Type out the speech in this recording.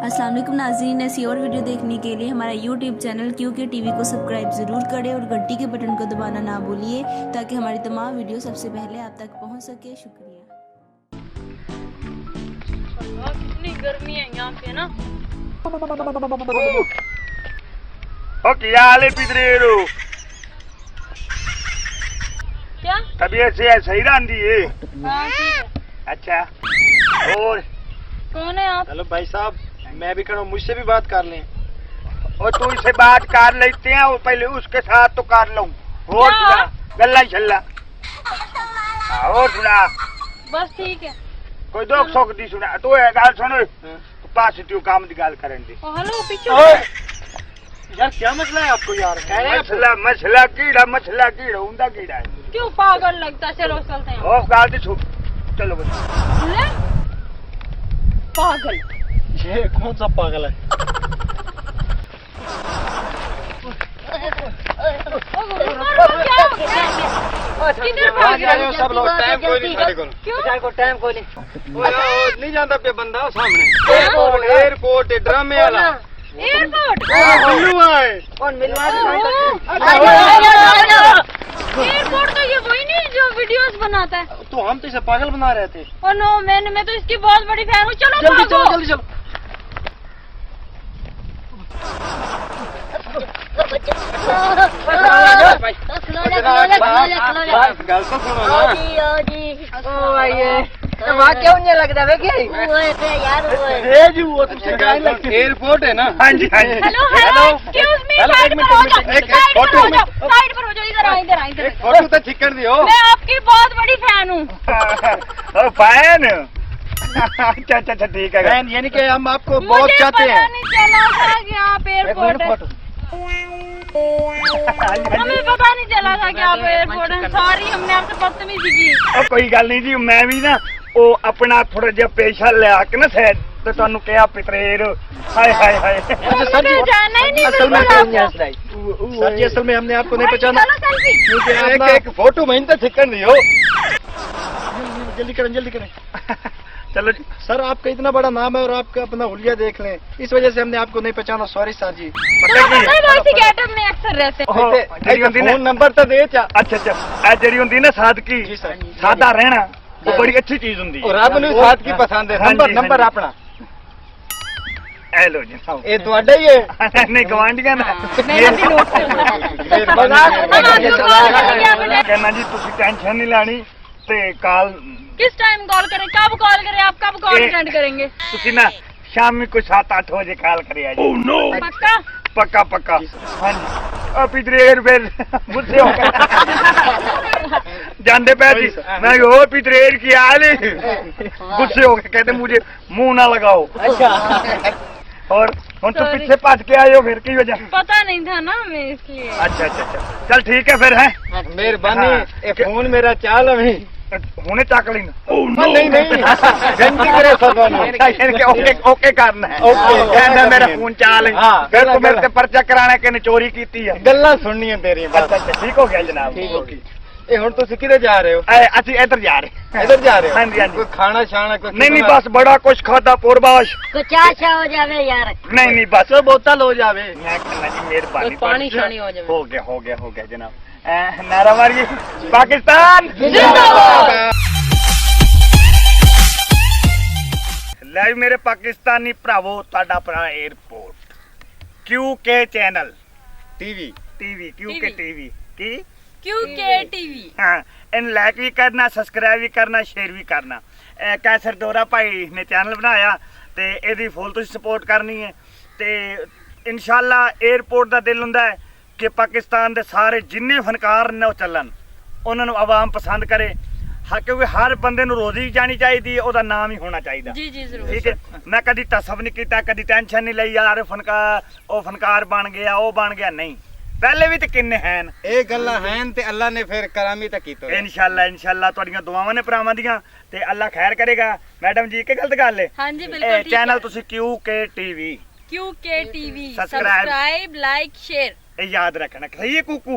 अस्सलाम वालेकुम नाज़रीन, ऐसी और वीडियो देखने के लिए हमारा यूट्यूब चैनल क्यूके टीवी को सब्सक्राइब ज़रूर करें और घंटी के बटन को दबाना ना भूलिए ताकि हमारी तमाम वीडियो सबसे पहले आप तक पहुंच सके। शुक्रिया। कितनी गर्मी है यहाँ पे ना। ओ क्या हाल है पितरेरो? क्या तबीयत से सही रही है? हाँ ठीक है। अच्छा, और कौन है आप? हेलो भाई साहब, मैं भी करूँ, मुझसे भी बात कर लें। और तू इसे बात कर लेते हैं और पहले उसके साथ तो कर लूं। और क्या? सुना गल्ला छल्ला। और सुना बस ठीक है। कोई दुख सुख दी सुना तू है गाल सुन पॉजिटिव काम दी गाल करें दी। हेलो पीछे। यार क्या मसला है आपको यार? कह रहे हैं मसला मसला कीड़ा उंदा कीड़ा है। क्यों पागल लगता? चलो चलते हैं। ऑफ गाल दी छूट चलो बस। ले? पागल। ये कौन सा पागल है? किधर भाग रहे हो? सब लोग टाइम कोई नहीं खाने को। क्यों? टाइम कोई नहीं। नहीं जानता पे बंदा सामने। एयरपोर्ट ड्रामे वाला। एयरपोर्ट। एयरपोर्ट तो ये वही नहीं जो वीडियोस बनाता है। तो हम तो इसे पागल बना रहे थे। और नो मैं तो इसकी बहुत बड़ी फैन हूँ। चलो जल्दी भागो। चलो, जल्दी चलो। गल तो सुनो ना। एयरपोर्ट है ना? हाँ जी हाँ जी। Hello hello excuse me, side पर हो जाओ, साइड पर हो जाओ, साइड पर हो जाओ। इधर आओ, इधर आओ, इधर आओ। फोटो तो ठीक कर दियो। मैं आपकी बहुत बड़ी फैन हूँ। ओ फैन। अच्छा अच्छा अच्छा ठीक है। फैन यानी कि हम आपको बहुत मुझे चाहते पता हैं। नहीं चला था कि आप एयरपोर्ट है। हमें पता नहीं चला था कि आप एयरपोर्ट हैं। सॉरी, हमने आपसे बदतमीजी की। ਉਹ ਕੋਈ ਗੱਲ ਨਹੀਂ ਜੀ ਮੈਂ ਵੀ ਨਾ ਉਹ ਆਪਣਾ ਥੋੜਾ ਜਿਹਾ ਪੇਸ਼ਾ ਲਿਆ ਕੇ ਨਾ ਸਾਈਡ ਤੇ ਤੁਹਾਨੂੰ ਕਿਹਾ ਪਿਤਰੇਰ ਹਾਏ ਹਾਏ ਹਾਏ मुझे जाना ही नहीं असल में बिल्कुल आपको। सर जी, असल में हमने आपको नहीं पहचाना चलो सेल्फी। क्योंकि एक आप एक फोटो महीने तक छिकन दियो जल्दी करें, जल्दी करें। चलो जी। सर आपका इतना बड़ा नाम है और आपका अपना हुलिया देख लें, इस वजह से हमने आपको नहीं पहचाना। सॉरी सर जी। पता की नहीं, वो इसी गेटअप में अक्सर रहते हैं। ਉਹ ਜਿਹੜੀ ਹੁੰਦੀ ਨਾ फोन नंबर तो दे चा। ਅੱਛਾ ਅੱਛਾ ਇਹ ਜਿਹੜੀ ਹੁੰਦੀ ਨਾ ਸਾਦਗੀ जी सर। ਸਾਦਾ ਰਹਿਣਾ ਉਹ ਬੜੀ ਅੱਛੀ ਚੀਜ਼ ਹੁੰਦੀ ਹੈ रब ਨੂੰ साथ की पसंद है। हाँ नंबर जी, नंबर हाँ जी। अपना ਇਹ ਲੋ ਜੀ ये ਤੁਹਾਡਾ ही है। ਨਹੀਂ ਗਵਾਂਢੀਆਂ ਦਾ मैंने भी नोट किया। ਕਹਿੰਦਾ ਜੀ ਤੁਸੀਂ ਟੈਨਸ਼ਨ ਨਹੀਂ ਲੈਣੀ ਤੇ ਕਾਲ किस टाइम कॉल करें? कब कॉल करें? आप कब कॉल ए- अटेंड करेंगे? ਤੁਸੀਂ ਨਾ ਸ਼ਾਮੀ ਕੋਈ 7-8 ਵਜੇ ਕਾਲ ਕਰਿਆ ਜੀ पक्का? ਪੱਕਾ ਪੱਕਾ ਹਾਂਜੀ ਆ ਪਿਤਰੇਰ ਫਿਰ ਗੁੱਸੇ ਹੋ ਗਏ ਜਾਂਦੇ ਪਏ ਜੀ ਮੈਂ ਕਿਹਾ ਉਹ ਪਿਤਰੇਰ ਕੀ ਹਾਲ है गुस्से हो गए कहते मुझे मुंह ना लगाओ। अच्छा और हम तो Sorry. पीछे भज के आए हो फिर की वजह? पता नहीं था ना हमें, इसलिए। अच्छा अच्छा अच्छा चल ठीक है फिर है मेहरबानी। हाँ। ये फोन मेरा चाल है। हुने चक ली नहीं नहीं गंदी करे सब ओके ओके करना है ओके। कहना मेरा फोन चाल है हाँ, फिर गल्ला, तो मेरे गल्ला। से पर्चा कराना कि ने चोरी की है। गल्ला सुननी है तेरी। अच्छा अच्छा ठीक हो गया जनाब ठीक हो गई। ये हुन तुसी किधर जा रहे हो? असि इधर जा रहे इधर जा रहे हो? हाँ जी, हाँ जी। कोई खाना शाना कुछ नहीं नहीं बस बड़ा कुछ खाता पूर्वाश कुछ अच्छा हो जावे यार। नहीं नहीं बस बोतल हो जावे। मैं कहना जी मेहरबानी कुछ पानी शानी हो जावे। हो गया जनाब। नारा मारिए पाकिस्तान जिंदाबाद। ਲੈ ਮੇਰੇ ਪਾਕਿਸਤਾਨੀ ਭਰਾਵੋ ਤੁਹਾਡਾ ਆਪਣਾ airport QK channel TV TV QK TV ਕੀ क्यूके टीवी। ਹਾਂ ਇਹਨੂੰ ਲਾਈਕ ਵੀ ਕਰਨਾ ਸਬਸਕ੍ਰਾਈਬ ਵੀ ਕਰਨਾ ਸ਼ੇਅਰ ਵੀ ਕਰਨਾ। ਕੈਸਰ ਦੋਰਾ ਭਾਈ ਨੇ ਚੈਨਲ ਬਣਾਇਆ ਤੇ ਇਹਦੀ ਫੁੱਲ ਤੁਸੀਂ ਸਪੋਰਟ ਕਰਨੀ ਹੈ ਤੇ ਇਨਸ਼ਾਅੱਲਾ 에어ਪੋਰਟ ਦਾ ਦਿਲ ਹੁੰਦਾ ਹੈ ਕਿ ਪਾਕਿਸਤਾਨ ਦੇ ਸਾਰੇ ਜਿੰਨੇ ਫਨਕਾਰ ਨੇ ਉਹ ਚੱਲਣ ਉਹਨਾਂ ਨੂੰ ਆਵਾਮ ਪਸੰਦ ਕਰੇ। ਹਾਂ ਕਿਉਂਕਿ ਹਰ ਬੰਦੇ ਨੂੰ ਰੋਜ਼ੀ ਜਾਣੀ ਚਾਹੀਦੀ ਹੈ, ਉਹਦਾ ਨਾਮ ਹੀ ਹੋਣਾ ਚਾਹੀਦਾ। जी जी जरूर। ਠੀਕ ਹੈ ਮੈਂ ਕਦੀ ਤਸਵ ਨਹੀਂ ਕੀਤਾ ਕਦੀ ਟੈਨਸ਼ਨ ਨਹੀਂ ਲਈ ਯਾਰ ਫਨਕਾਰ ਉਹ ਫਨਕਾਰ ਬਣ ਗਿਆ ਉਹ ਬਣ ਗਿਆ ਨਹੀਂ ਪਹਿਲੇ ਵੀ ਤੇ ਕਿੰਨੇ ਹਨ। ਇਹ ਗੱਲਾਂ ਹਨ ਤੇ ਅੱਲਾ ਨੇ ਫਿਰ ਕਰਾਮੀ ਤਾਂ ਕੀਤਾ। ਇਨਸ਼ਾਅੱਲਾ ਤੁਹਾਡੀਆਂ ਦੁਆਵਾਂ ਨੇ ਭਰਾਵਾਂ ਦੀਆਂ ਤੇ ਅੱਲਾ ਖੈਰ ਕਰੇਗਾ। ਮੈਡਮ ਜੀ ਕੀ ਗਲਤ ਗੱਲ ਹੈ? हाँ जी बिल्कुल ठीक ਚੈਨਲ है। ਤੁਸੀਂ QK TV QK TV. Subscribe. Subscribe, like, share. ਇਹ ਯਾਦ ਰੱਖਣਾ ਸਹੀ ਹੈ ਕੁਕੂ